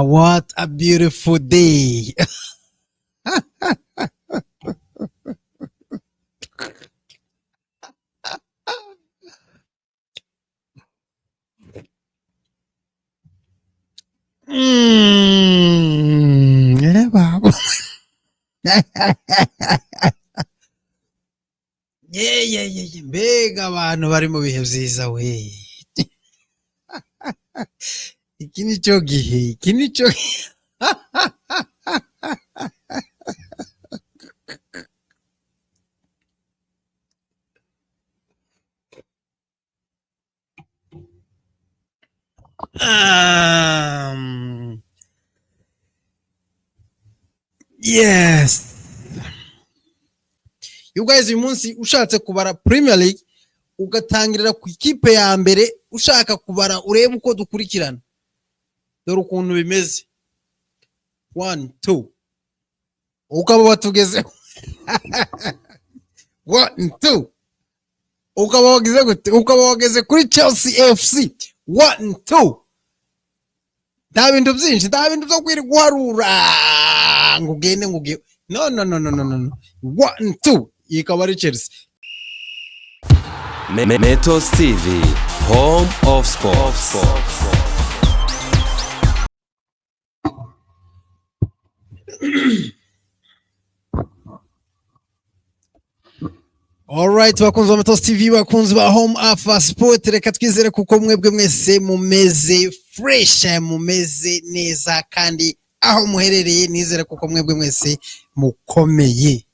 What a beautiful day. Baba. Mbega abantu bari mu bihe byiza we. Iki ni cyo gihe, iki ni cyo yes. You guys uyu munsi ushatse kubara Premier League ugatangirira ku ikipe ya mbere ushaka kubara urebe uko dukurikirana. Dore ukuntu bimeze. 1 2 ukaba watugezeho. 1 2 ukaba wageze gute? Ukaba wageze kuri Chelsea FC. 1 2 nta bintu byinshi, nta bintu byo kwiri guharura ngo ugende ngo uge. No. 1 2 ikaba ari Chelsea. Metos TV, home of sports. Alright, bakunzi ba Metos TV, bakunzi ba home of sport, reka twizere kuko mwebwe mwese mumeze fresh, mumeze neza kandi aho muherereye nizere kuko mwebwe mwese mukomeye.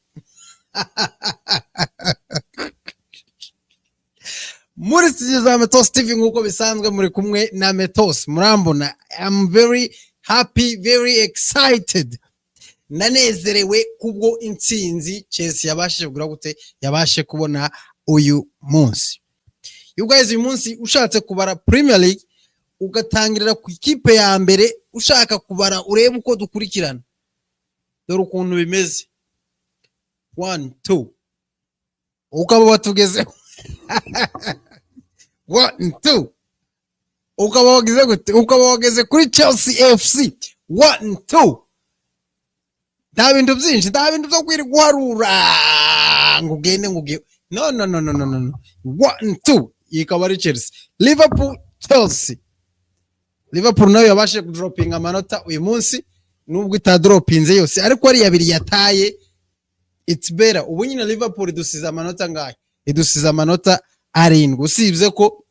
Muri studio za Metos TV nkuko bisanzwe muri kumwe na Metos, murambona. I'm very happy, very excited. Nanezerewe kubwo intsinzi Chelsea yabashije kugura gute, yabashe kubona uyu munsi. You guys uyu munsi ushatse kubara Premier League ugatangirira ku ikipe ya mbere ushaka kubara urebe uko dukurikirana. Dore ukuntu bimeze. 1 2 ukaba watugezeho. 1 2 ukaba wageze gute? Ukaba wageze kuri Chelsea FC. 1 2 nta bintu byinshi, nta bintu byo kwiri guharura ngo ugende ngo uge. No. 1 2 ikaba ari Chelsea. Liverpool nayo yabashe kudropinga amanota uyu munsi nubwo itadropinze yose, ariko ari yabiri yataye. It's better. Ubu nyine Liverpool idusize amanota ngahe? Idusize amanota 7. Usibye ko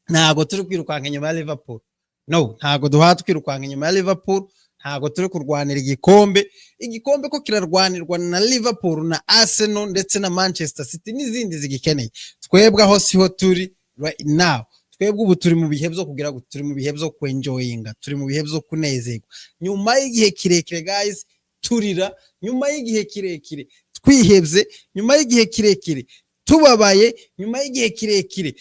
ntago turi kwirukanka inyuma ya Liverpool. No, ntago duhata kwirukanka inyuma ya Liverpool. Ntago turi kurwanira igikombe ko kirarwanirwa na Liverpool na Arsenal ndetse na Manchester City n'izindi zigikeneye. Twebwe aho siho turi right now. Twebwe ubu turi mu bihe byo kugira ngo turi mu bihe byo kwenjoyinga, turi mu bihe byo kunezerwa. Nyuma y'igihe kirekire guys, turira. Nyuma y'igihe kirekire twihebye. Nyuma y'igihe kirekire tubabaye. Nyuma y'igihe kirekire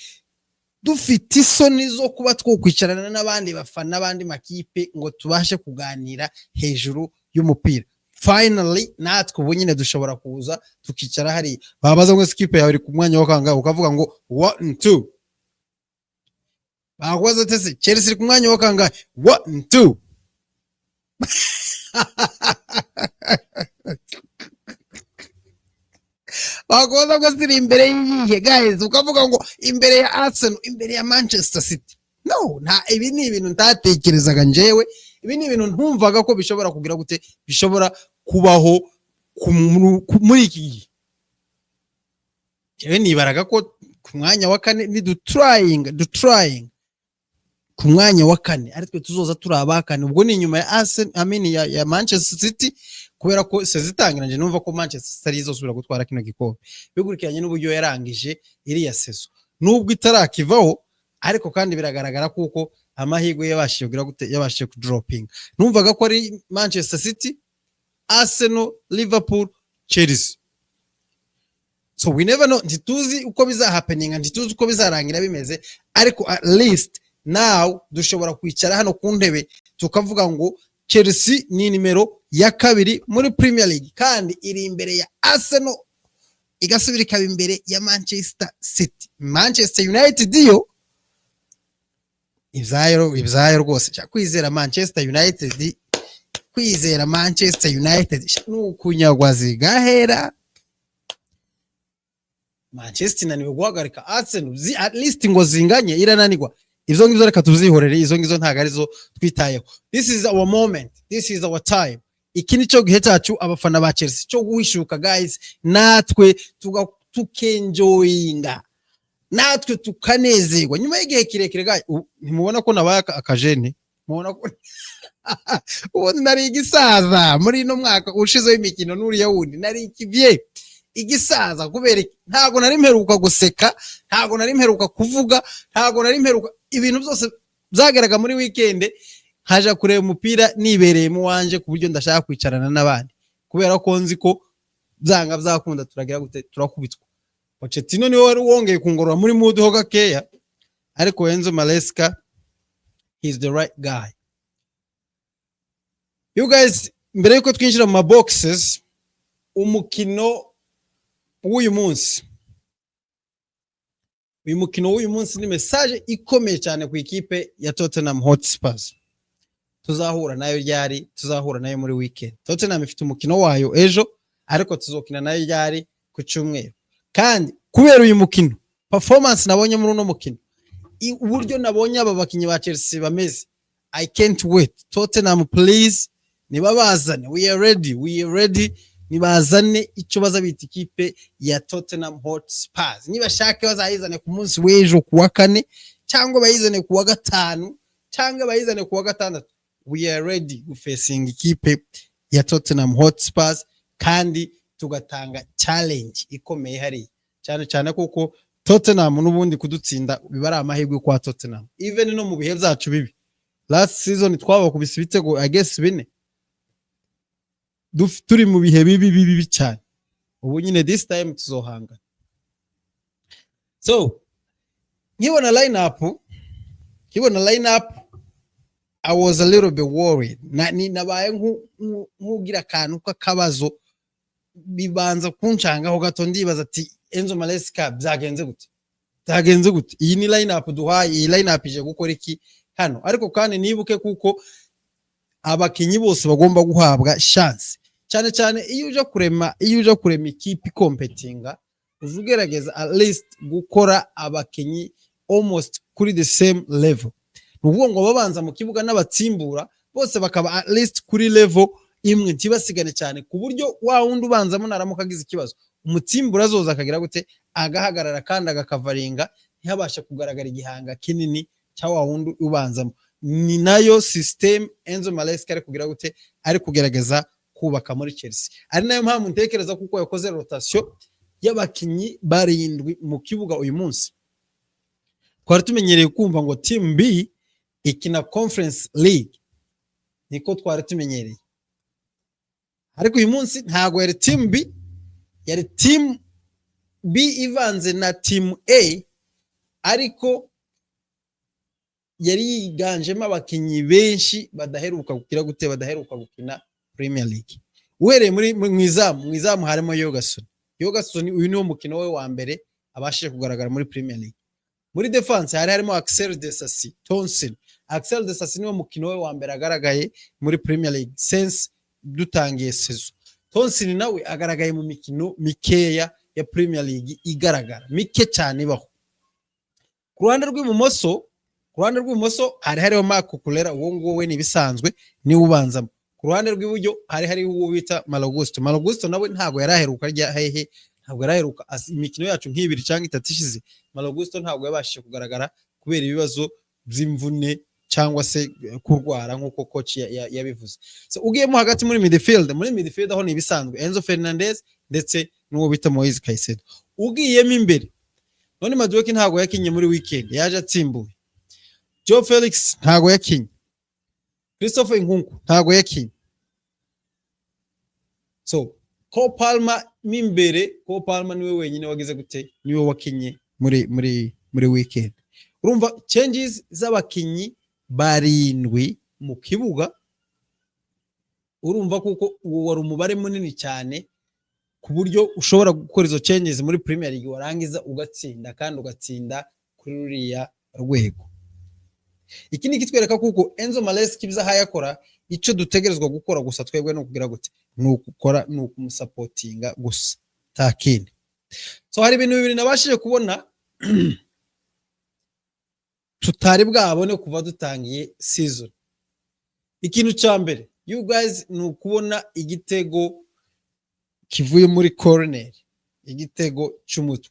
dufite isoni zo kuba twokwicarana n'abandi bafana n'abandi makipe ngo tubashe kuganira hejuru y'umupira. Finally natwe ubu nyine dushobora kuza tukicara hari babaza ngo ikipe yawe iri ku mwanya wa kangahe, ukavuga ngo 1 2. Bakoze tese Chelsea iri ku mwanya wa kangahe? 1 2. Bakoze ngo ziri imbere y'iyihe guys, ukavuga ngo imbere ya Arsenal, imbere ya Manchester City. No, ibi ni ibintu ntatekerezaga njewe, ibi ni ibintu ntumvaga ko bishobora kugira gute, bishobora kubaho muri iki gihe. Jewe nibaraga ko ku mwanya wa 4 ni trying ku mwanya wa 4 ari twe tuzoza turabakane. Ubwo ni nyuma ya Arsenal, ya Manchester City, kubera ko sezitangiranje numva ko Manchester City izosubira gutwara kino gikombe bigurikiranye n'uburyo yarangije iri ya sezo, nubwo itarakivaho, ariko kandi biragaragara kuko amahirwe yabashije kugira gute, yabashije kudroping. Numvaga ko ari Manchester City, Arsenal, Liverpool, Chelsea. so we never know, ntituzi uko bizahapeninga, ntituzi uko bizarangira bimeze, ariko at least now dushobora kwicara hano ku ntebe tukavuga ngo Chelsea ni nimero ya kabiri muri Premier League kandi iri imbere ya Arsenal, igasubira ikaba imbere ya Manchester City. Manchester United yo ibyayo rwose cya kwizera Manchester United, kwizera Manchester United nukunyagwazi gahera. Manchester naniwe guhagarika Arsenal, at least ngo zinganye irananirwa. Izo ngizo reka tuzihorere, izo ngizo ntago arizo twitayeho. This is our moment, this is our time. Iki nico gihe cyacu abafana ba Chelsea cyo guhishuka guys, natwe tukenjoyinga, natwe tukanezerwa nyuma y'igihe kirekire guys. Ntimubona ko nabaye akajene, mubona ko ubundi nari igisaza muri no mwaka ushize w'imikino n'uriya wundi nari ikivye igisaza, kubera ntago nari mperuka guseka, ntago nari mperuka kuvuga, ntago nari mperuka ibintu byose byageraga muri weekend haja kureba umupira nibereye mu wanje ku buryo ndashaka kwicarana n'abandi, kubera ko nzi ko byanga byakunda turagira gute turakubitwa. Pochettino niwe wari wongeye kungorora muri mood ho gakeya, ariko Enzo Maresca he's the right guy. You guys, mbere yuko twinjira mu boxes, umukino w'uyu munsi ni message ikomeye cyane ku ikipe ya Tottenham Hotspur. Tuzahura nayo ryari? Tuzahura nayo muri weekend. Tottenham ifite umukino wayo ejo, ariko tuzokina nayo ryari? Ku cyumweru. Kandi kubera uyu mukino, performance nabonye muri uno mukino, uburyo nabonye aba bakinyi ba Chelsea bameze, I can't wait. Tottenham please nibabazane, we are ready. Nibazane icyo baza bita ikipe ya Tottenham Hotspur. Nibashake bazayizane ku munsi w'ejo kuwa kane, cyangwa bayizane kuwa gatanu, cyangwa bayizane kuwa gatandatu. We are ready facing ikipe ya Tottenham Hotspur, kandi tugatanga challenge ikomeye hari cyane kuko Tottenham n'ubundi kudutsinda bibara amahirwe kwa Tottenham. Even no mu bihe byacu bibi, last season twabakubise ibitego I guess 4, turi mu bihe bibi cyane. Ubu nyine this time tuzohanga. So nkibona lineup I was a little bit worried. Nabaye nkugira akantu k'akabazo, bibanza kunchangaho gato, ndibaza ati Enzo Maresca byagenze gute? Iyi ni lineup duhaye, iyi lineup ije gukora iki hano? Ariko kandi nibuke kuko abakinyi bose bagomba guhabwa chance, cyane iyo uje kurema ikipe competinga, uzugerageza at least gukora abakinyi almost kuri the same level. Nuvuga ngo babanza mu kibuga n'abatsimbura bose bakaba at least kuri level imwe, ntibasigane cyane ku buryo wa wundi ubanzamo naramuka agize ikibazo, umutsimbura azoza akagira gute agahagarara kandi agakavaringa, ntihabashe kugaragara igihanga kinini cya wa wundi ubanzamo. Ni nayo system Enzo Maresca ari kugira gute ari kugerageza kubaka muri Chelsea. Ari nayo mpamvu ntekereza kuko yakoze rotation y'abakinyi barindwi mu kibuga uyu munsi. Twari tumenyereye kumva ngo team B ikina Conference League, niko twari tumenyereye, ariko uyu munsi ntago yari team B, yari team B ivanze na team A, ariko yari yiganjemo abakinyi benshi badaheruka gukina Premier League. Uhereye muri mwizamu harimo Yogason, uyu niwo mukino we wa mbere abashije kugaragara muri Premier League. Muri defense harimo Axel Disasi Tonsin. Axel Disasi niwo mukino we wa mbere agaragaye muri Premier League since dutangiye season. Tonsin nawe agaragaye mu mikino mikeya ya Premier League, igaragara mike cyane baho. Ku ruhande rw'ibumoso hariho Marc Cucurella, uwo nguwo we nibisanzwe ni ubanzamo. Ku ruhande rw'iburyo hariho uwo bita Malagusto nawe ntago yaraheruka ntabwo yaraheruka imikino yacu nk'ibiri cyangwa itatu ishize. Malagusto ntabwo yabashije kugaragara kubera ibibazo by'imvune cyangwa se kurwara nk'uko coach yabivuze. So ugiyemo hagati muri midfield aho nibisanzwe Enzo Fernandez ndetse n'uwo bita Moise Caicedo. Ugiyemo imbere none Madueke ntago yakinye muri weekend, yaje atsimbuye. Joe Felix ntago yakinye, Christopher Nkunku ntago yakinye. So Cole Palmer mimbere, Cole Palmer niwe wenyine wagize gute, niwe wakinye muri weekend. Urumva changes z'abakinyi barindwi mu kibuga, urumva kuko uwo wari umubare munini cyane ku buryo ushobora gukora izo changes muri Premier League warangiza ugatsinda kandi ugatsinda kuri ruriya rwego. Iki ni kitwereka kuko Enzo Maresca ibyo hayakora, icyo dutegerezwa gukora gusa twebwe no kugira gute, ni ukukora, ni ukumusapotinga gusa takindi. So hari ibintu bibiri nabashije kubona tutari bwabone kuva dutangiye season. Ikintu cya mbere, you guys, ni ukubona igitego kivuye muri corner, igitego cy'umutwe.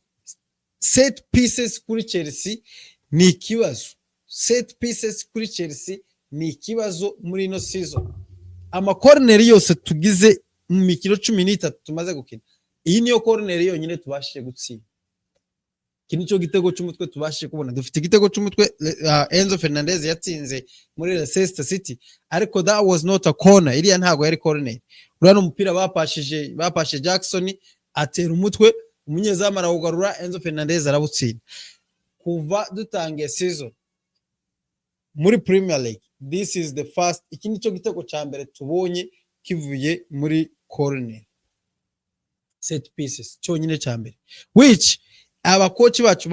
Set pieces kuri Chelsea ni ikibazo. Set pieces kuri Chelsea ni ikibazo muri ino season. Ama corner yose tugize mu mikino 13 tumaze gukina, iyi niyo corner yonyine tubashije gutsinda. Iki nicyo gitego cy'umutwe tubashije kubona. Dufite igitego cy'umutwe Enzo Fernandez yatsinze muri Leicester City, ariko that was not a corner. Iriya ntago yari corner. Urano umupira bapashije Jackson atera umutwe, umunyezamu arawugarura, Enzo Fernandez arabutsinda. Kuva dutangiye season muri Premier League, this is the first, iki nicyo gitego cya mbere tubonye kivuye muri corner, set pieces cyonyine cya mbere, which abakoci bacu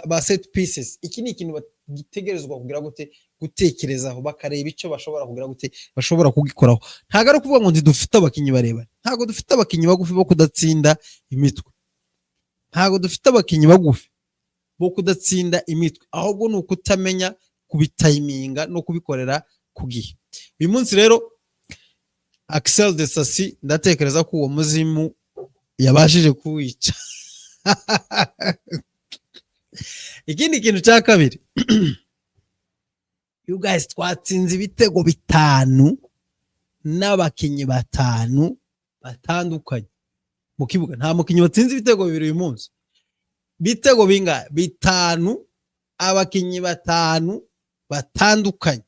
ba set pieces, iki ni ikintu bagitegerezwa kugira gute, gutekerezaho bakareba icyo bashobora kugira gute, bashobora kugikoraho. Ntago ari kuvuga ngo dufite abakinyi bareba, ntago dufite abakinyi bagufi bo kudatsinda imitwe, ntago dufite abakinyi bagufi bo kudatsinda imitwe, ahubwo ni ukutamenya kubitayiminga no kubikorera ku gihe. Uyu munsi rero Axel Disasi ndatekereza ko uwo muzimu yabashije kuwica. Ikindi kintu cya kabiri, you guys, twatsinze ibitego 5 n'abakinyi 5 batandukanye mu kibuga. Nta mukinyi watsinze ibitego 2 uyu munsi. Bitego binga 5, abakinyi 5 batandukanye.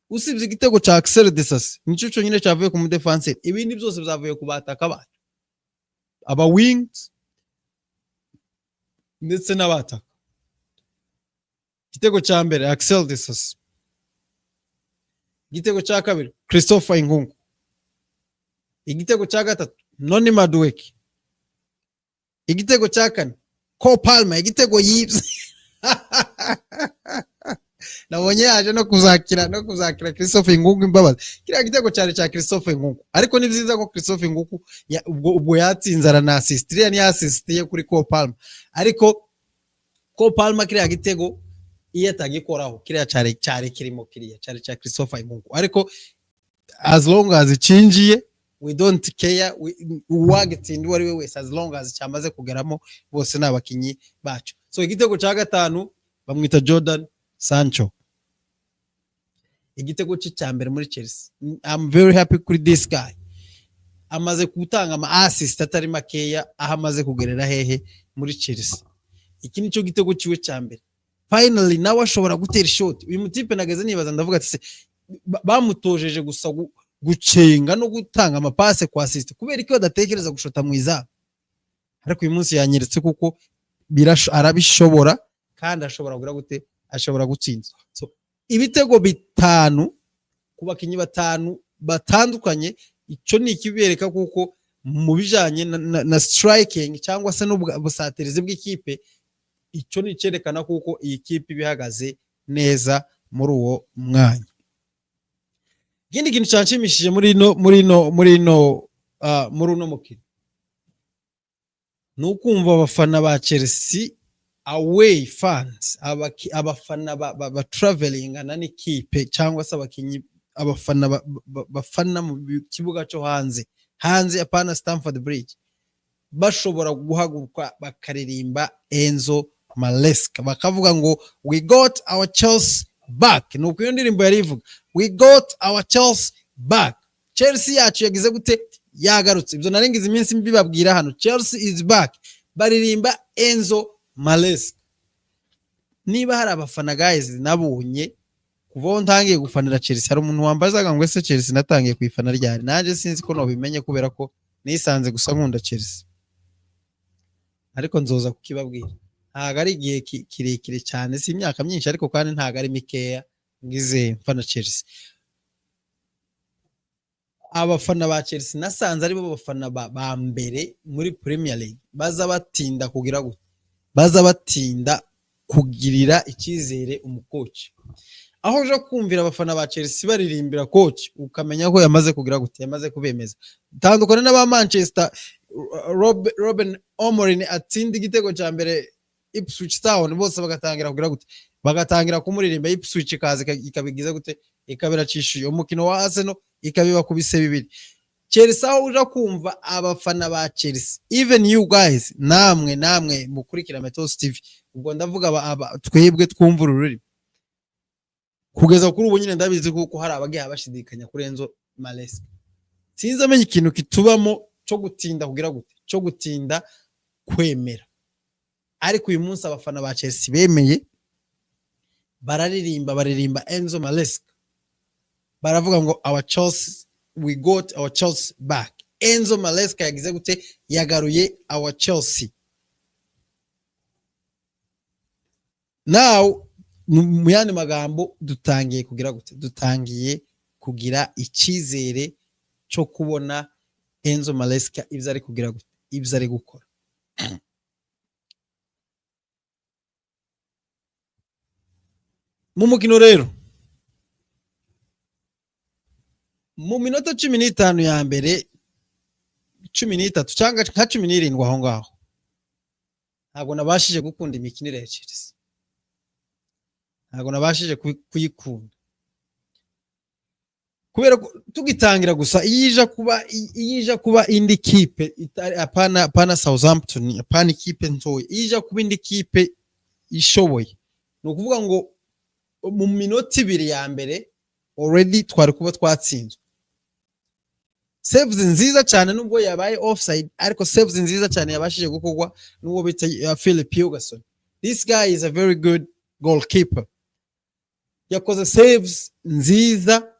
Usibye igitego cya Axel Disasi nicyo cyonyine cyavuye ku mudefenseur, ibindi byose byavuye ku bataka bacu, aba wings ndetse n'abataka. Igitego cya mbere Axel Disasi, igitego cya kabiri Christopher Nkunku, igitego cya gatatu Noni Madueke, igitego cya kane Cole Palmer, igitego yibye. Nabonye yaje no kuzakira Christopher Nkunku imbabazi. Kiriya gitego cyari cya Christopher Nkunku, ariko ni byiza ko Christopher Nkunku ubwo yatsinze arana assist, iriya ni assist ye kuri Cole Palmer, ariko Cole Palmer kiriya gitego iyo atagikoraho, kiriya cyari kirimo, kiriya cyari cya Christopher Nkunku. Ariko as long as cinjiye, we don't care, uwagitsinda uwo ari we wese, as long as cyamaze kugeramo, bose n'abakinyi bacu. So igitego cya gatanu bamwita Jordan Sancho, igitego cya mbere muri Chelsea. I'm very happy kuri this guy, amaze gutanga ama assist atari makeya, aho amaze kugerera hehe muri Chelsea. Iki nicyo gitego ciwe cya mbere. Finally nawe ashobora gutera shot. Uyu mutipe nageze nibaza, ndavuga ati bamutojeje gusa gucenga no gutanga amapase kwa assist, kubera ko badatekereza gushota mu izamu. Ariko uyu munsi yanyeretse kuko arabishobora, kandi ashobora kugira gute, ashobora gutsinda. So ibitego 5 ku bakinyi 5 batandukanye, icyo ni ikibereka kuko mu bijanye na striking cyangwa se n'ubusatirizi bw'ikipe, icyo ni cyerekana kuko iyi kipe bihagaze neza muri uwo mwanya. Ikindi kintu cyanshimishije muri uno mukino, ni ukumva abafana ba Chelsea, away fans, abafana ba traveling na n'ikipe, cyangwa se abakinyi, abafana bafana mu kibuga cyo hanze apana Stamford Bridge, bashobora guhaguruka bakaririmba Enzo Maresca, bakavuga ngo we got our Chelsea back. Nuko iyo ndirimbo yari ivuga we got our Chelsea back, Chelsea yacu yagize gute, yagarutse. Ibyo narengize iminsi mbibabwira hano, Chelsea is back, baririmba Enzo Maresca. Niba hari abafana guys nabonye kuva ntangiye gufanira Chelsea, hari umuntu wambazaga ngo ese Chelsea natangiye kwifana ryari, naje sinzi ko no bimenye, kubera ko nisanze gusa nkunda Chelsea ariko nzoza kukibabwira ntago ari igihe kirekire cyane si imyaka myinshi ariko kandi ntago ari mikeya ngize mfana Chelsea abafana ba Chelsea nasanze ari bo bafana ba mbere muri Premier League baza batinda kugira gute baza batinda kugirira icyizere umukoci aho uje kumvira abafana ba Chelsea baririmbira coach ukamenya ko yamaze kugira gute yamaze kubemeza tandukane n'aba Manchester Robin Amorim atsinda igitego cya mbere Ipswich Town bose bagatangira kugira gute bagatangira kumuririmba Ipswich kaze ikabigiza gute ikabiracishiye umukino wa Arsenal ikabiba kubise bibiri Chelsea aho uje kumva abafana ba Chelsea even you guys namwe mukurikira Metos TV ubwo ndavuga twebwe twumva ururimi kugeza kuri ubu nyine ndabizi kuko hari abagiye bashidikanya kuri Enzo Maresca sinzi amenye ikintu kitubamo cyo gutinda kugira gute cyo gutinda kwemera ariko uyu munsi abafana ba Chelsea bemeye baririmba Enzo Maresca baravuga ngo our Chelsea we got our Chelsea back Enzo Maresca yagize gute yagaruye our Chelsea now mu yandi magambo dutangiye kugira gute dutangiye kugira icyizere cyo kubona Enzo Maresca ibyo ari kugira gute ibyo ari gukora mu mukino rero mu minota 15 ya mbere 13 cyangwa nka 17 aho ngaho ntabwo nabashije gukunda imikinire ya Chelsea ntabwo nabashije kuyikunda kubera tugitangira gusa iyija kuba indi kipe apana Southampton apana kipe ntoye iyija kuba indi kipe ishoboye no kuvuga ngo mu minota 2 ya mbere already twari kuba twatsinzwe saves nziza cyane nubwo yabaye offside ariko saves nziza cyane yabashije gukogwa n'uwo bita Philip Hugerson this guy is a very good goalkeeper yakoze saves nziza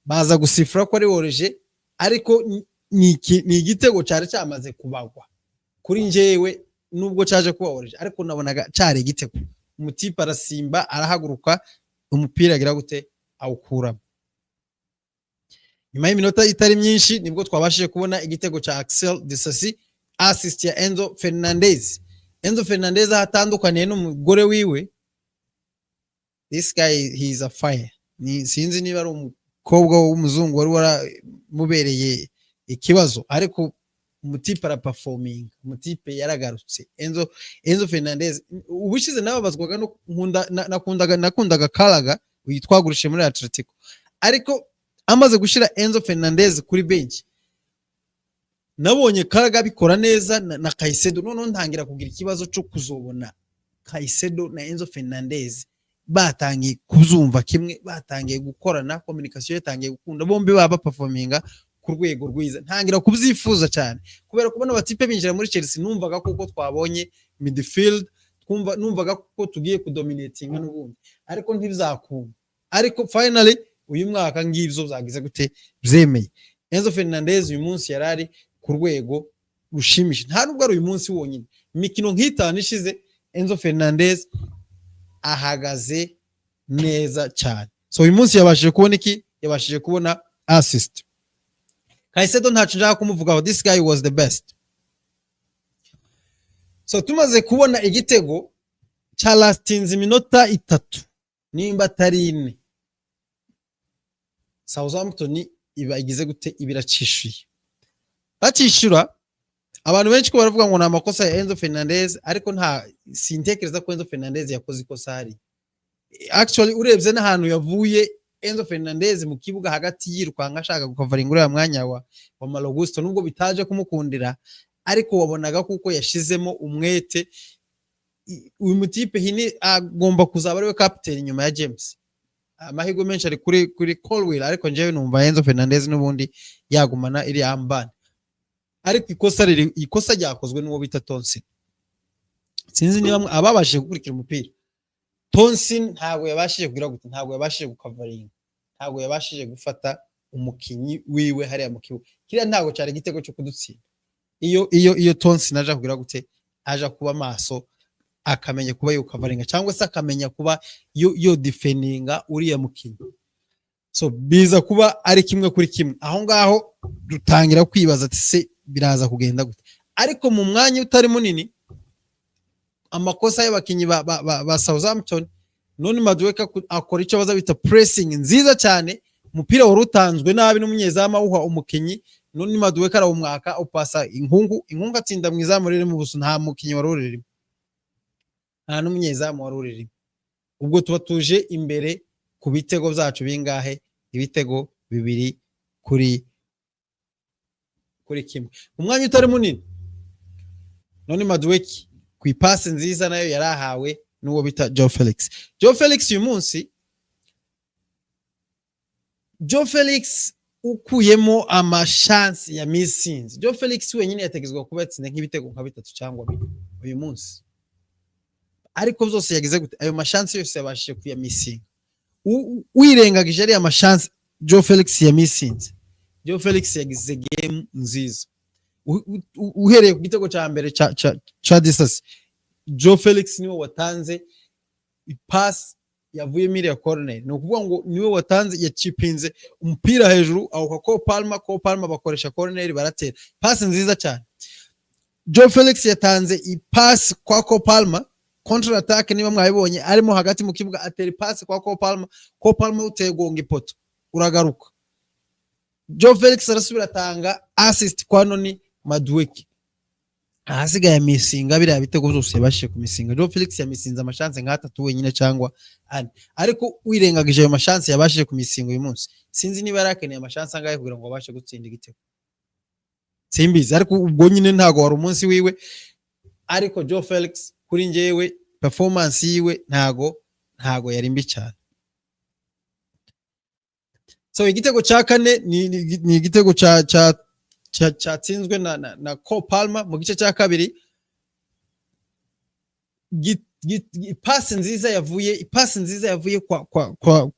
baza gusifura ko ari woreje ariko ni igitego cyari cyamaze kubagwa kuri njewe nubwo cyaje kuba woreje ariko nabonaga cyari igitego umutipe arasimba arahaguruka umupira agira gute awukuramo nyuma y'iminota itari myinshi nibwo twabashije kubona igitego cya Axel Disasi assist ya Enzo Fernandez atandukaniye n'umugore wiwe this guy he is a fire ni sinzi niba ari umukobwa w'umuzungu wari waramubereye ikibazo ariko umutipe ara performing umutipe yaragarutse Enzo Fernandez ubushize nababazwaga no nakundaga Kalaga uyitwagurishe muri Atletico ariko amaze gushira Enzo Fernandez kuri bench nabonye Kalaga bikora neza na Caicedo none ntangira kugira ikibazo cyo kuzobona Caicedo na Enzo Fernandez batangiye kuzumva kimwe batangiye gukorana communication yatangiye gukunda bombi baba performinga ku rwego rwiza ntangira kubyifuza cyane kubera kubona batipe binjira muri Chelsea numvaga kuko twabonye midfield numvaga kuko tugiye kudominatinga n'ubundi ariko ntibizakunda ariko finally uyu mwaka ngivyo zagize gute byemeye Enzo Fernandez uyu munsi yarari ku rwego rushimisha nta nubwo ari uyu munsi wonyine imikino nk'itanu ishize Enzo Fernandez ahagaze neza cyane so uyu munsi yabashije kubona iki yabashije kubona assist Caicedo ntacu njaka kumuvugaho this guy was the best so tumaze kubona igitego cya lastinze iminota 3 nimba atari 4 Southampton iba igize gute ibiracishuye bacishura abantu benshi ko baravuga ngo na makosa ya Enzo Fernandez ariko nta sintekereza ko Enzo Fernandez yakoze ikosa hari actually urebye n'ahantu yavuye Enzo Fernandez mu kibuga hagati yirukanga ashaka gukavara ingura ya mwanya wa Malo Gusto nubwo bitaje kumukundira ariko wabonaga kuko yashizemo umwete uyu mutipe hini agomba kuzaba ari we captain nyuma ya James amahigo menshi ari kuri Colwill ariko njewe numva Enzo Fernandez n'ubundi yagumana iri ambane ariko ikosa ryakozwe n'uwo bita Tonsin sinzi niba ababashije gukurikira umupira Tonsin ntabwo yabashije kugira gute ntabwo yabashije gukavaringa ntabwo yabashije gufata umukinyi wiwe hariya mu kibuga. Kiriya ntago cyari igitego cyo kudutsinda. Iyo Tonsi naje kugira gute aja kuba maso akamenya kuba yukavaringa cyangwa se akamenya kuba yo defendinga uriya mukinyi. So biza kuba ari kimwe kuri kimwe. Aho ngaho dutangira kwibaza ati se biraza kugenda gute. Ariko mu mwanya utari munini amakosa y'abakinyi ba Southampton, none Madueke akora icyo baza bita pressing nziza cyane, umupira wari utanzwe nabi n'umunyezama uha umukinyi, none Madueke arawumwaka upasa inkungu atsinda mu izamu riri mu buso, nta mukinyi wari uriri, nta n'umunyezamu wari uriri. Ubwo tuba tuje imbere ku bitego byacu bingahe, ibitego 2 kuri kimwe. Umwanya utari munini none Madueke ku ipasi nziza nayo yarahawe n'uwo bita Joe Felix. Joe Felix uyu munsi, Joe Felix ukuyemo amashance ya missings, Joe Felix wenyine yategezwa kuba yatsinda nk'ibitego nka 3 cyangwa 4 uyu munsi, ariko byose yagize gute ayo mashance yose yabashije kuya missing. Wirengagije ari amashance Joe Felix ya missings, Joe Felix yagize game nziza. Uhereye ku gitego cya mbere cha distance, Joe Felix niwe watanze pass yavuye miri ya corner, no kuvuga ngo niwe watanze yacipinze umupira hejuru aho ko Palma bakoresha corner baratera pass nziza cyane. Joe Felix yatanze ipass kwa Palma counter attack, niba mwabibonye arimo hagati mu kibuga atera pass kwa Palma utegonga ipoto uragaruka. Joe Felix arasubira atanga assist kwa noni Madueke, ahasigaye misinga biriya bitego byose yabashije kumisinga. Joe Felix yamisinze amashance nka 3 wenyine cyangwa 4, ariko wirengagije ayo mashance yabashije kumisinga uyu munsi, sinzi niba yarakeneye amashance angahe kugira ngo abashe gutsinda igitego, simbizi. Ariko ubwo nyine ntago wari umunsi wiwe, ariko Joe Felix kuri njyewe performance yiwe ntago yari mbi cyane. So igitego cya kane ni igitego cyatsinzwe na Palma mu gice cya kabiri. Ipasi nziza yavuye kwa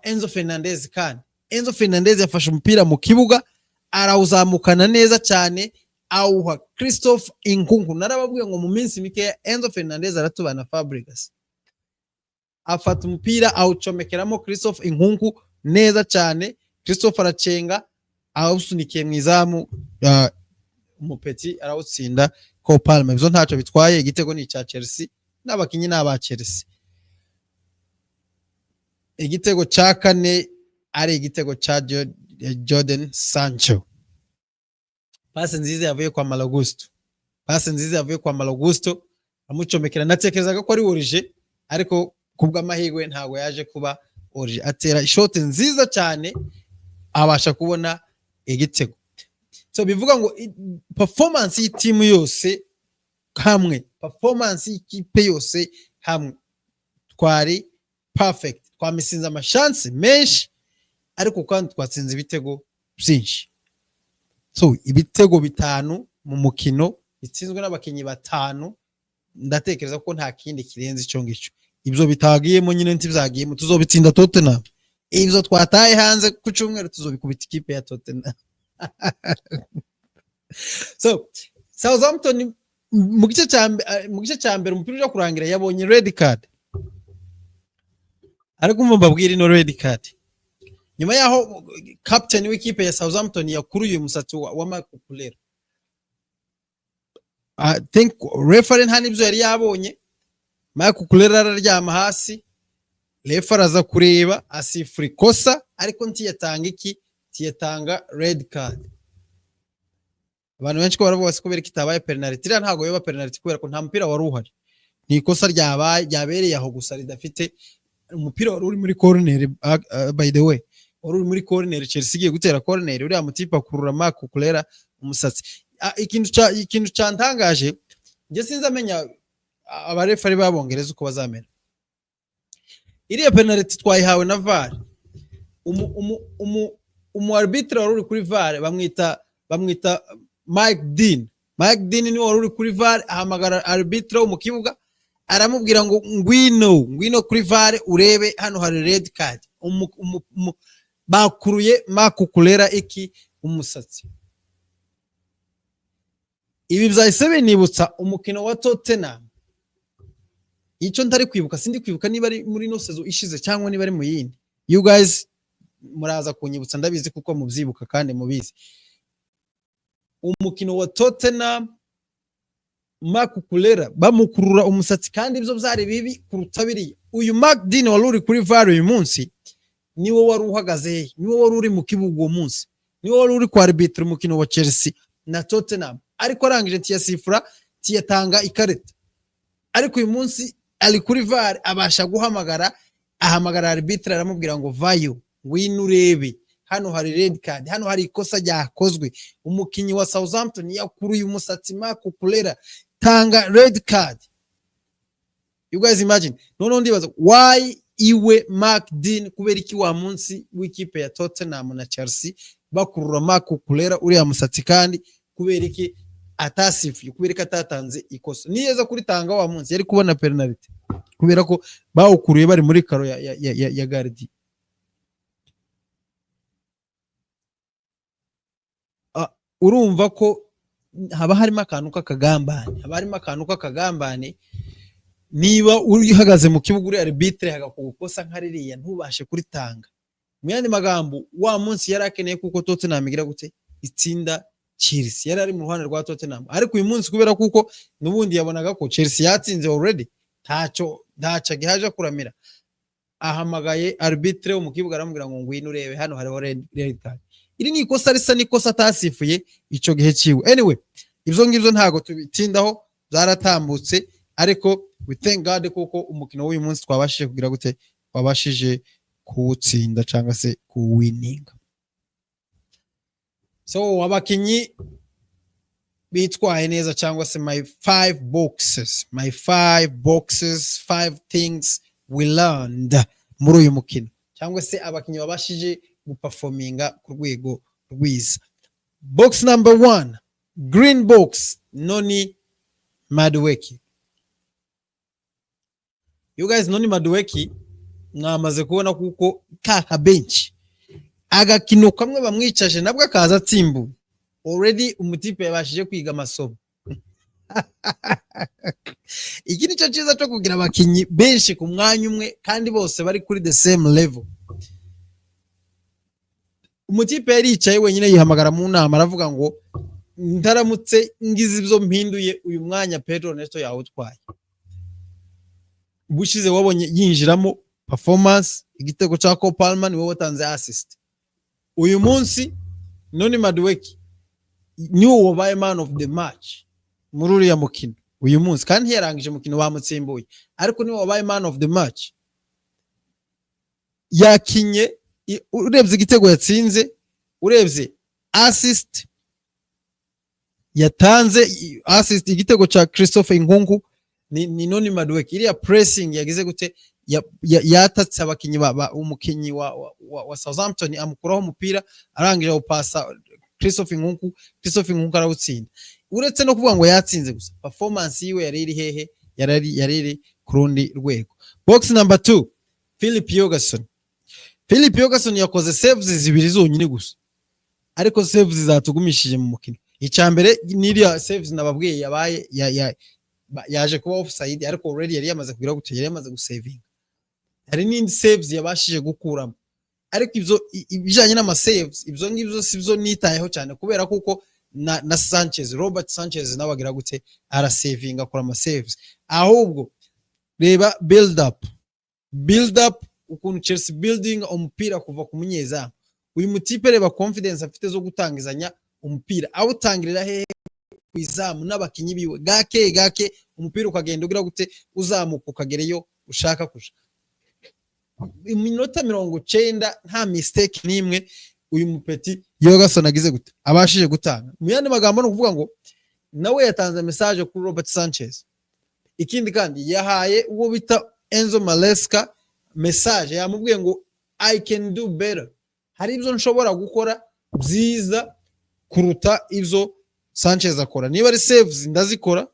Enzo Fernandez. Kandi Enzo Fernandez yafashe umupira mu kibuga arawuzamukana neza cyane awuha Christophe Inkungu. Narababwiye ngo mu minsi mike Enzo Fernandez aratubana Fabregas, afata umupira awucomekeramo Christophe Inkungu neza cyane. Christophe aracenga awusunikiye mu izamu, umupeti arawutsinda ko Palma. Ibyo ntacyo bitwaye, igitego ni cya Chelsea n'abakinyi n'aba Chelsea. Igitego cya kane ari igitego cya Jordan Sancho, pasi nziza yavuye kwa Malagusto, amucomekera. Natekerezaga ko ari orije, ariko kubw'amahirwe ntago yaje kuba orije, atera shot nziza cyane abasha kubona igitego. So bivuga ngo performance y'iteam yose hamwe, performance y'ikipe yose hamwe twari perfect, twamisinze amashance menshi, ariko kandi twatsinze ibitego byinshi. So ibitego 5 mu mukino bitsinzwe n'abakinyi 5, ndatekereza ko nta kindi kirenze icyo ngicyo. Ibyo bitagiyemo nyine ntibyagiyemo, tuzobitsinda Tottenham. Ibyo twataye hanze ku cyumweru tuzobikubita ikipe ya Tottenham. So Southampton mu gice cya mbere umupira uje kurangira yabonye red card, ariko mbabwira ino red card nyuma yaho captain w'ikipe ya Southampton yakuruye umusatsi wa Marc Cucurella. I think referee nta nibyo yari yabonye. Marc Cucurella araryama hasi, referee aza kureba asifura ikosa, ariko ntiyatanga red card. Abantu benshi ko baravuga ko bereka itabaye penalty, ntago yoba penalty kubera ko nta mupira wari uhari, ni ikosa ryabereye aho gusa ridafite umupira wari uri muri corner. By the way, wari uri muri corner, Chelsea igiye gutera corner, uriya mutipa kurura Marc Cucurella umusatsi. Ikintu cyantangaje nje sinzi amenya abarefari babongereza uko bazamera. Iriya penalty twayihawe na VAR, arbitre wari uri kuri VAR bamwita Mike Dean ni wari uri kuri VAR, ahamagara arbitre wo mu kibuga aramubwira ngo ngwino kuri VAR urebe hano hari red card. bakuruye Marc Cucurella iki umusatsi. Ibi byahise binibutsa umukino wa Tottenham. Icyo ntari kwibuka, sindi kwibuka niba ari muri no sezo ishize cyangwa niba ari mu yindi. You guys muraza kunyibutsa ndabizi kuko mubyibuka kandi mubizi. Umukino wa Tottenham Marc Cucurella bamukurura umusatsi kandi ibyo byari bibi kuruta biriya. Uyu Mark Dean wari uri kuri VAR uyu munsi niwe wari uhagaze, niwe wari uri mu kibuga uwo munsi, niwe wari uri kwa arbitre umukino wa Chelsea na Tottenham, ariko arangije tiyasifura tiyatanga ikarita. Ariko uyu munsi ali kuri VAR abasha guhamagara, ahamagara arbitre aramubwira ngo vayo ngwino urebe, hano hari red card, hano hari ikosa ryakozwe, umukinyi wa Southampton yakuruye umusatsi Marc Cucurella, tanga red card. You guys imagine, noneho ndibaza why iwe Mark Dean kubera iki wa munsi w'ikipe ya Tottenham na Chelsea bakurura Marc Cucurella uriya musatsi kandi kubera iki atasifuye, kubera iki atatanze ikosa. Niyeza kuri tanga wa munsi yari kubona penalty kubera ko bawukuruye bari muri karo ya gardi. Urumva ko haba harimo akantu k'akagambane, niba uhagaze mu kibuga uri arbitre hagakukosa nkaririya ntubashe kuritanga. Mu yandi magambo wa munsi yari akeneye kuko Tottenham igira gute itsinda Chelsea, yari ari mu ruhande rwa Tottenham, ariko uyu munsi kubera kuko nubundi yabonaga ko Chelsea yatsinze already ntaca gihaje kuramira, ahamagaye arbitre wo mu kibuga aramubwira ngo ngwino urebe, hano hariho red card. Iri ni ikosa risa n'ikosa atasifuye ico gihe ciwe. Anyway, ivyo ngivyo ntago tubitindaho, zaratambutse, ariko we thank God kuko umukino w'uyu munsi twabashije kugira gute, twabashije kuwutsinda cyangwa se kuwinninga. So abakinyi bitwaye neza cyangwa se my 5 boxes, 5 things we learned muri uyu mukino, cyangwa se abakinyi babashije guperforminga ku rwego rwiza. Box number 1, green box, Noni Madueke. You guys, Noni Madueke mwamaze kubona kuko kaka bench agakino kamwe bamwicaje nabwo akaza atsimbu already umutipe yabashije kwiga amasomo. Iki nico cyiza cyo kugira abakinyi benshi ku mwanya umwe kandi bose bari kuri the same level. Umutipe yari yicaye wenyine yihamagara mu nama aravuga ngo ndaramutse ngize ibyo mpinduye uyu mwanya Pedro Neto yawutwaye. Bushize wabonye yinjiramo performance, igitego cya Cole Palmer niwe watanze assist. Uyu munsi Noni Madueke niwe wabaye man of the match muri uriya mukino uyu munsi, kandi yarangije mukino bamutsimbuye, ariko niwe wabaye man of the match. Yakinye, urebye igitego yatsinze, urebye assist yatanze, assist igitego cya Christopher Nkunku ni Noni Madueke. Iriya pressing yagize gute, yatatse abakinyi umukinyi wa Southampton amukuraho umupira, arangije upasa Christopher Nkunku arawutsinda. Uretse no kuvuga ngo yatsinze gusa, performance yiwe yari iri hehe, yari iri ku rundi rwego. Box number 2, Philip Jorgensen yakoze saves zibiri zonyine gusa, ariko saves zatugumishije mu mukino. Icyambere n'iriya saves nababwiye yabaye yaje kuba offside, ariko already yari yamaze kugira gute, yari yamaze gusaving. Hari n'indi saves yabashije gukuramo, ariko ivyo ibijanye n'ama saves ivyo ngivyo sivyo nitayeho cyane kubera kuko na Sanchez, Robert Sanchez nabagira gute ara saving akora ama saves. Ahubwo reba build up ukuntu Chelsea building umupira kuva ku munyezamu. Uyu mutipe reba confidence afite zo gutangizanya umupira, awutangirira hehe kwizamu n'abakinyi biwe gake umupira ukagenda ugira gute uzamuka ukagereyo ushaka kuja. Iminota 90 nta mistake nimwe uyu mupeti Jorgensen agize gute abashije gutanga. Mu yandi magambo no kuvuga ngo nawe yatanze message kuri Robert Sanchez. Ikindi kandi yahaye uwo bita Enzo Maresca message, yamubwiye ngo I can do better, hari ibyo nshobora gukora byiza kuruta ibyo Sanchez akora. Niba ari saves ndazikora,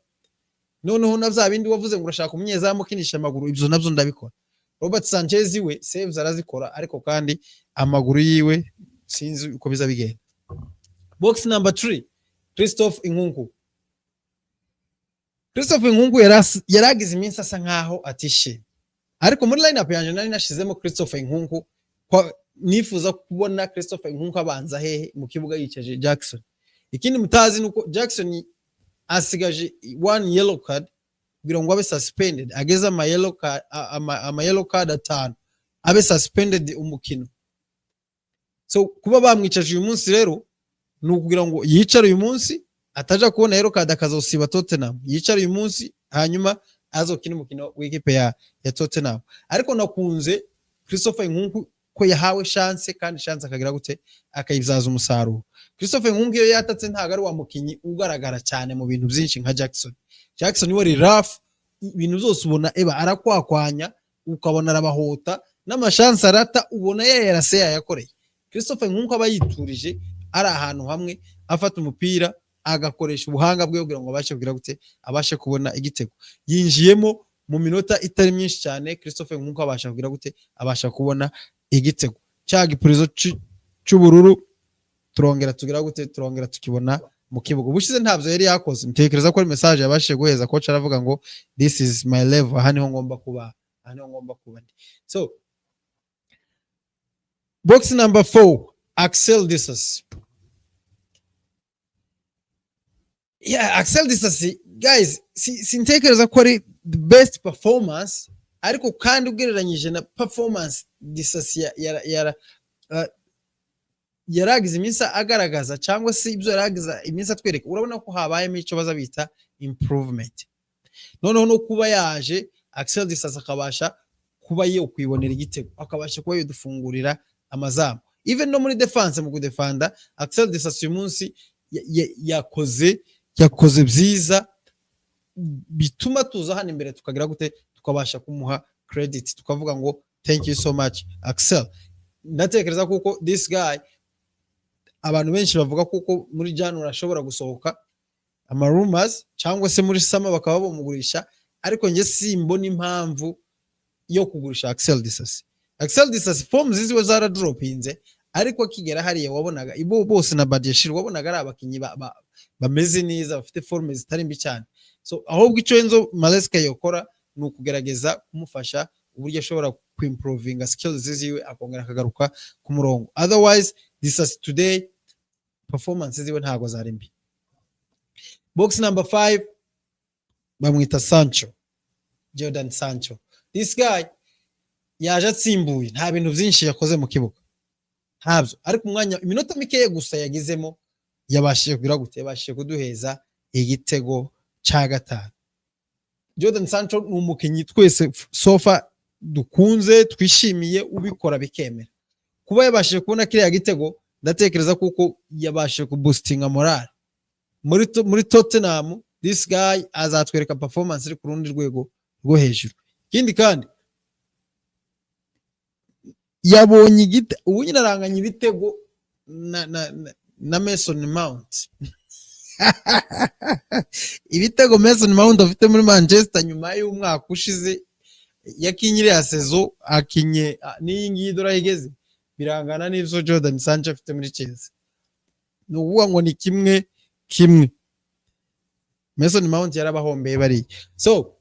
noneho na bya bindi wavuze ngo urashaka umunyezamu kinisha amaguru, ibyo nabyo ndabikora. Robert Sanchez we saves arazikora ariko kandi amaguru yiwe sinzi uko biza bigenda. Box number 3, Christophe Inkunku. Christophe Inkunku yaragize iminsi asa nkaho atishe, ariko muri line up yanje nari nashizemo Christophe Inkunku, nifuza kubona Christophe Inkunku abanza hehe mu kibuga yicaje Jackson. Ikindi mutazi nuko Jackson asigaje one yellow card kugira ngo abe suspended, ageza ama yellow card atanu abe suspended umukino. So kuba bamwicaje uyu munsi rero nukugira ngo yicare uyu munsi ataja kubona yellow card akazosiba Tottenham, yicare uyu munsi hanyuma azokina umukino w'ikipe ya Tottenham. Ariko nakunze Christophe Inkunku ko yahawe chance, kandi chance akagira gute akayibyaza umusaruro. Christophe Inkunku iyo yatatse ntago ari wa mukinyi ugaragara cyane mu bintu byinshi nka Jackson we rough, ibintu zose ubona eba arakwakwanya, ukabona arabahota n'amashance arata, ubona yarase yayakoreye. Christophe Inkunku aba yiturije ari ahantu hamwe afata umupira agakoresha ubuhanga bwe kugira ngo abashe kugira gute abashe kubona igitego. Yinjiyemo mu minota itari myinshi cyane, Christophe Inkunku abasha kugira gute abasha kubona igitego. Cya gipurizo cy'ubururu turongera tugira gute turongera tukibona mu kibuga. Ubushize ntabyo yari yakoze, ntekereza ko ari message yabashije guheza coach aravuga ngo this is my level, aha niho ngomba kuba, aha niho ngomba kuba. So box number 4, Axel Disasi. Yeah, Axel Disasi guys, sintekereza ko ari the best performance, ariko kandi ugereranyije na performance Disasi yaragize iminsi agaragaza cyangwa se ibyo yaragiza iminsi atwereka, urabona ko habayemo icyo baza bita improvement. Noneho no kuba yaje Axel Disasi akabasha kuba yo kwibonera igitego, akabasha kuba yodufungurira amazamu. Even no muri defense mu kudefanda, Axel Disasi uyu munsi yakoze byiza, bituma tuza hano imbere tukagira gute tukabasha kumuha credit, tukavuga ngo thank you so much Axel. Ndatekereza kuko this guy abantu benshi bavuga kuko muri January ashobora gusohoka ama rumors cyangwa se muri summer bakaba bamugurisha, ariko nge simbona impamvu yo kugurisha Axel Disasi. Axel Disasi form ziziwe zara dropinze, ariko akigera hariya wabonaga ibo bose na Badiashile wabonaga ari abakinyi bameze neza, bafite forme zitari mbi cyane. So ahubwo icyo Enzo Maresca yokora ni ukugerageza kumufasha uburyo ashobora kuimprovinga skills ziwe akongera akagaruka ku murongo. Otherwise Disasi today performance ziwe ntago zari mbi. Box number 5, bamwita Sancho, Jadon Sancho. This guy yaje atsimbuye, nta bintu byinshi yakoze mu kibuga ntabyo, ariko umwanya iminota mikeya gusa yagizemo yabashije kugira gute, yabashije kuduheza igitego cya gatanu. Jadon Sancho ni umukinyi twese sofa dukunze twishimiye, ubikora bikemera. Kuba yabashije kubona kiriya gitego, ndatekereza kuko yabashije kuboostinga morale muri Tottenham. This guy azatwereka performance iri ku rundi rwego rwo hejuru. Ikindi kandi yabonye ubu nyine aranganya ibitego na Mason Mount. Ibitego Mason Mount afite muri Manchester nyuma y'umwaka ushize yakinyire ya sezo akinye n'iyi ngiyi dora igeze birangana n'ivyo Jadon Sancho afite muri Chelsea. Nuvuga ngo ni kimwe. Mason Mount yarabahombeye bari. So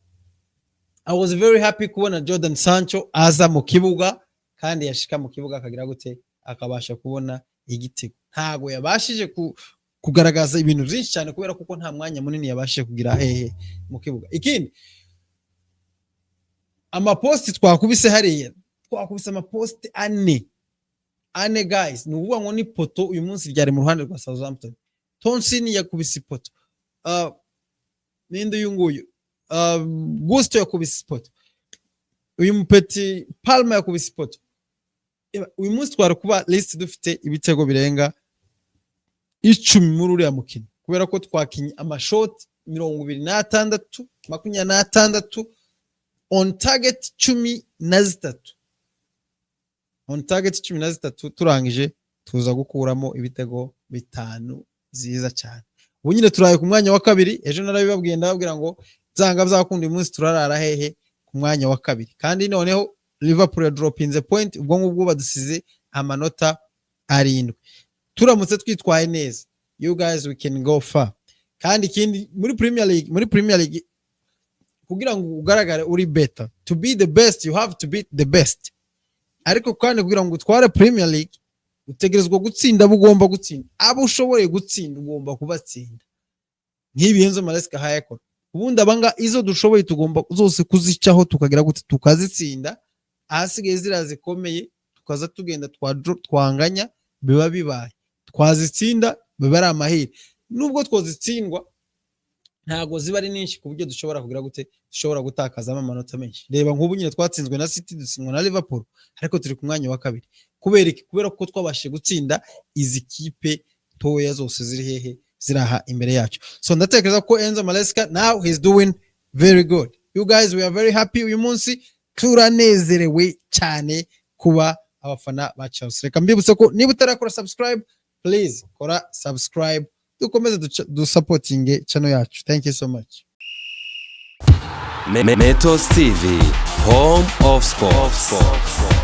I was very happy kubona Jadon Sancho aza mu kibuga, kandi yashika mu kibuga akagira gute akabasha kubona igitego. Ntago yabashije kugaragaza ibintu byinshi cyane kubera kuko nta mwanya munini yabashije kugira hehe mu kibuga. Ikindi amaposti twakubise hariya, twakubise amaposti ane guys, nuvuga ngo ni poto uyu munsi ryari mu ruhande rwa Southampton. Tonsin yakubise poto, ninde yunguyu Gusto yakubise poto, uyu mupeti Palma yakubise poto. Uyu munsi twari kuba list dufite ibitego birenga 10 muri uriya mukino, kubera ko twakinye amashot 26 26 on target 13, on target 13 turangije tuza gukuramo ibitego 5 ziza cyane. Ubu nyine turaye ku mwanya wa kabiri. Ejo narabibabwiye ndababwira ngo zanga byakunda uyu munsi turarara hehe ku mwanya wa kabiri, kandi noneho Liverpool ya dropinze point, ubwo ngubwo badusize amanota 7. Turamutse twitwaye neza, you guys we can go far. Kandi ikindi muri Premier League kugira ngo ugaragare uri better, to be the best you have to beat the best. Ariko kandi kugira ngo utware Premier League utegerezwa gutsinda, bugomba gutsinda abo ushoboye gutsinda, ugomba kubatsinda nk'ibi Enzo Maresca hayakora. Ubundi abanga izo dushoboye tugomba zose kuzicaho tukagira gute tukazitsinda, ahasigaye zira zikomeye tukaza tugenda twanganya, biba bibaye twazitsinda biba ari amahire. Nubwo twozitsindwa ntago ziba ari nyinshi ku buryo dushobora kugira gute dushobora gutakaza amanota menshi. Reba nk'ubu nyine twatsinzwe na City, dutsindwa na Liverpool, ariko turi ku mwanya wa 2. Kubera ko twabashije gutsinda izi kipe toya zose ziri hehe, ziraha imbere yacu. So ndatekereza ko Enzo Maresca now he's doing very good. You guys, we are very happy uyu munsi, turanezerewe cyane kuba abafana ba Chelsea. Reka mbibutse ko niba utarakora subscribe, please kora subscribe, dukomeze du supporting channel yacu. Thank you so much. Metos TV, home of sports.